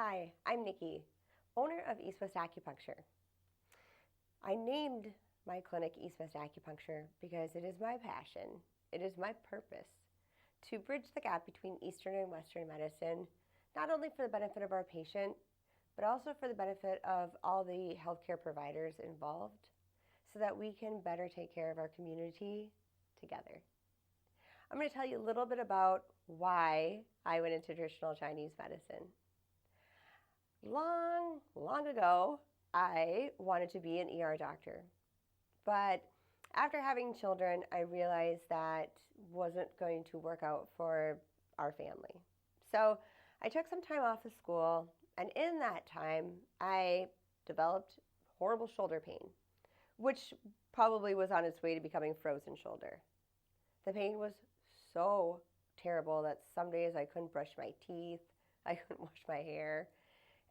Hi, I'm Nikki, owner of EastWest Acupuncture. I named my clinic EastWest Acupuncture because it is my passion, it is my purpose to bridge the gap between Eastern and Western medicine, not only for the benefit of our patient, but also for the benefit of all the healthcare providers involved so that we can better take care of our community together. I'm going to tell you a little bit about why I went into traditional Chinese medicine. Long ago, I wanted to be an ER doctor. But after having children, I realized that wasn't going to work out for our family. So I took some time off of school, and in that time, I developed horrible shoulder pain, which probably was on its way to becoming frozen shoulder. The pain was so terrible that some days I couldn't brush my teeth, I couldn't wash my hair.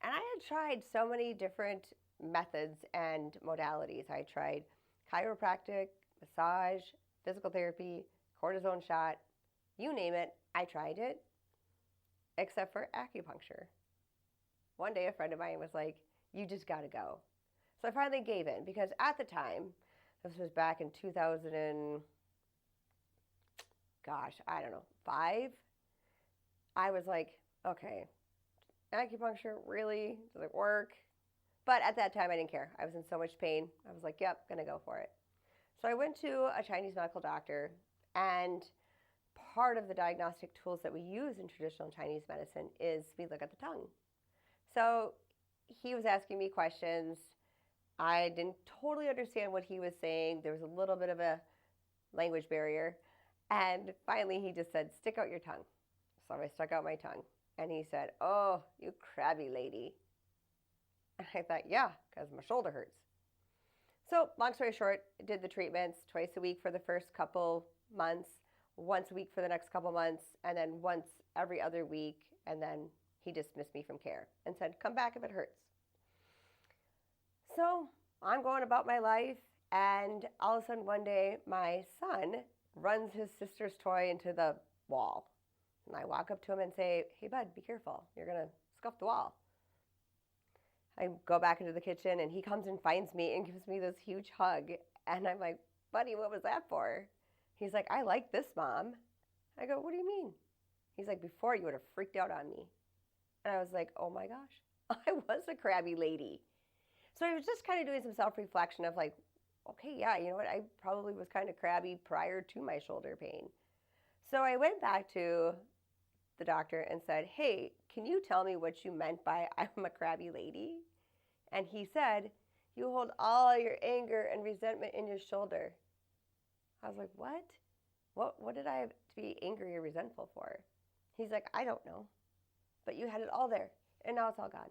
And I had tried so many different methods and modalities. I tried chiropractic, massage, physical therapy, cortisone shot, you name it, I tried it, except for acupuncture. One day a friend of mine was like, you just gotta go. So I finally gave in because at the time, this was back in 2000 and, I don't know, 5, I was like, okay, acupuncture really does it work? But at that time I didn't care. I was in so much pain. I was like, yep, gonna go for it. So I went to a Chinese medical doctor, and part of the diagnostic tools that we use in traditional Chinese medicine is we look at the tongue. So he was asking me questions. I didn't totally understand what he was saying. There was a little bit of a language barrier. And finally he just said, stick out your tongue. So I stuck out my tongue. And he said, oh, you crabby lady. And I thought, yeah, because my shoulder hurts. So long story short, I did the treatments twice a week for the first couple months, once a week for the next couple months, and then once every other week. And then he dismissed me from care and said, come back if it hurts. So I'm going about my life, and all of a sudden one day my son runs his sister's toy into the wall. And I walk up to him and say, hey, bud, be careful. You're going to scuff the wall. I go back into the kitchen, and he comes and finds me and gives me this huge hug. And I'm like, buddy, what was that for? He's like, I like this, Mom. I go, what do you mean? He's like, before you would have freaked out on me. And I was like, oh my gosh, I was a crabby lady. So I was just kind of doing some self-reflection of like, okay, yeah, you know what? I probably was kind of crabby prior to my shoulder pain. So I went back to the doctor and said, hey, can you tell me what you meant by I'm a crabby lady? And he said, you hold all your anger and resentment in your shoulder. I was like, what? What did I have to be angry or resentful for? He's like, I don't know. But you had it all there, and now it's all gone.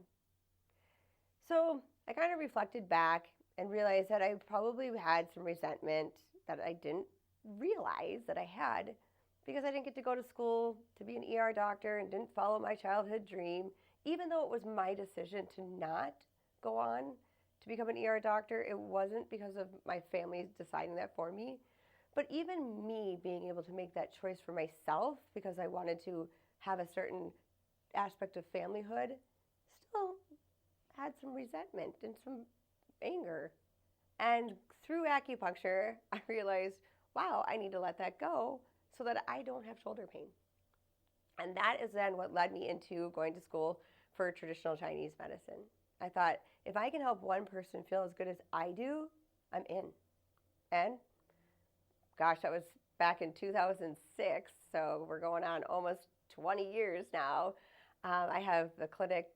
So I kind of reflected back and realized that I probably had some resentment that I didn't realize that I had because I didn't get to go to school to be an ER doctor and didn't follow my childhood dream. Even though it was my decision to not go on to become an ER doctor, it wasn't because of my family deciding that for me. But even me being able to make that choice for myself because I wanted to have a certain aspect of familyhood still had some resentment and some anger. And through acupuncture, I realized, wow, I need to let that go so that I don't have shoulder pain. And that is then what led me into going to school for traditional Chinese medicine. I thought, if I can help one person feel as good as I do, I'm in. And gosh, that was back in 2006, so we're going on almost 20 years now. I have the clinic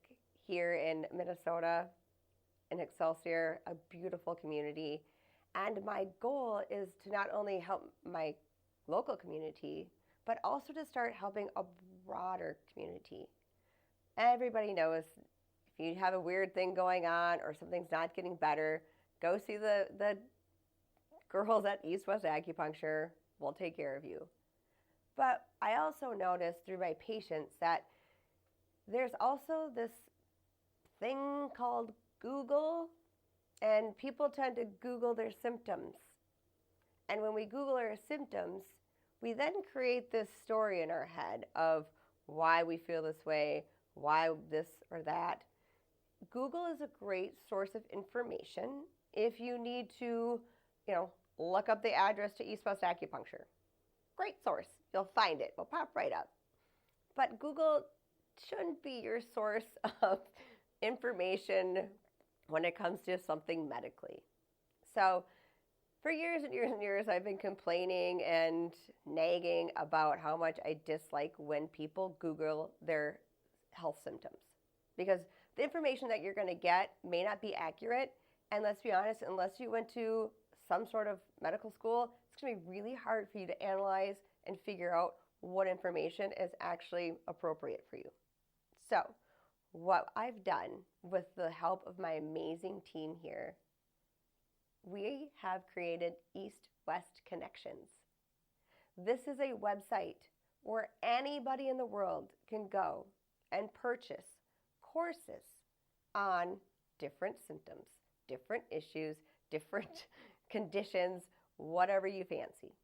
here in Minnesota, in Excelsior, a beautiful community. And my goal is to not only help my local community, but also to start helping a broader community. Everybody knows if you have a weird thing going on or something's not getting better, go see the girls at EastWest Acupuncture. We'll take care of you. But I also noticed through my patients that there's also this thing called Google, and people tend to Google their symptoms. And when we Google our symptoms, we then create this story in our head of why we feel this way, why this or that. Google is a great source of information if you need to, look up the address to EastWest Acupuncture. Great source. You'll find it. It'll pop right up. But Google shouldn't be your source of information when it comes to something medically. So for years and years and years, I've been complaining and nagging about how much I dislike when people Google their health symptoms. Because the information that you're going to get may not be accurate. And let's be honest, unless you went to some sort of medical school, it's going to be really hard for you to analyze and figure out what information is actually appropriate for you. So, what I've done with the help of my amazing team here, we have created EastWest Connections. This is a website where anybody in the world can go and purchase courses on different symptoms, different issues, different conditions, whatever you fancy.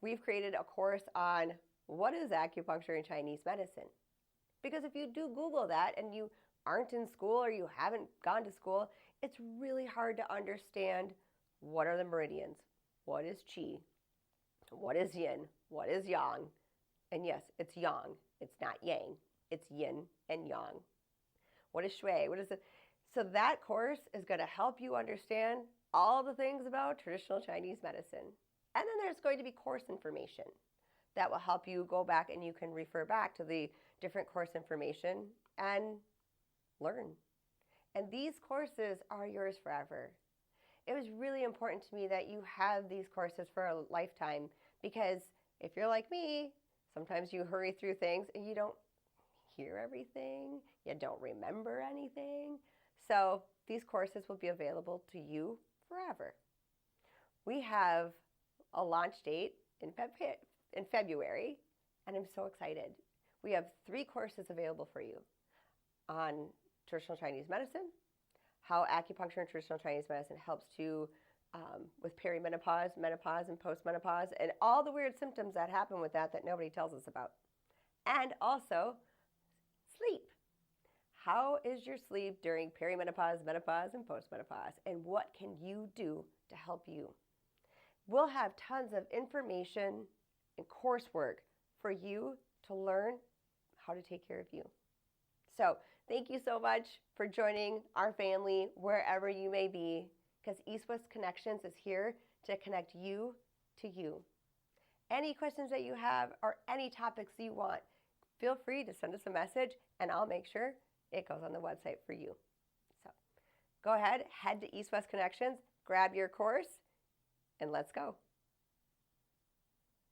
We've created a course on what is acupuncture and Chinese medicine. Because if you do Google that and you aren't in school or you haven't gone to school, it's really hard to understand what are the meridians, what is qi, what is yin, what is yang. And yes, it's yang, it's not yang, it's yin and yang. What is shui? What is it? So that course is going to help you understand all the things about traditional Chinese medicine. And then there's going to be course information that will help you go back and you can refer back to the different course information and learn. And these courses are yours forever. It was really important to me that you have these courses for a lifetime because if you're like me, sometimes you hurry through things and you don't hear everything, you don't remember anything. So these courses will be available to you forever. We have a launch date in February, and I'm so excited. We have 3 courses available for you on traditional Chinese medicine, how acupuncture and traditional Chinese medicine helps to with perimenopause, menopause, and postmenopause, and all the weird symptoms that happen with that nobody tells us about. And also, sleep. How is your sleep during perimenopause, menopause, and postmenopause? And what can you do to help you? We'll have tons of information and coursework for you to learn how to take care of you. So thank you so much for joining our family wherever you may be, because EastWest Connections is here to connect you to you. Any questions that you have or any topics you want, feel free to send us a message and I'll make sure it goes on the website for you. So go ahead, head to EastWest Connections, grab your course, and let's go.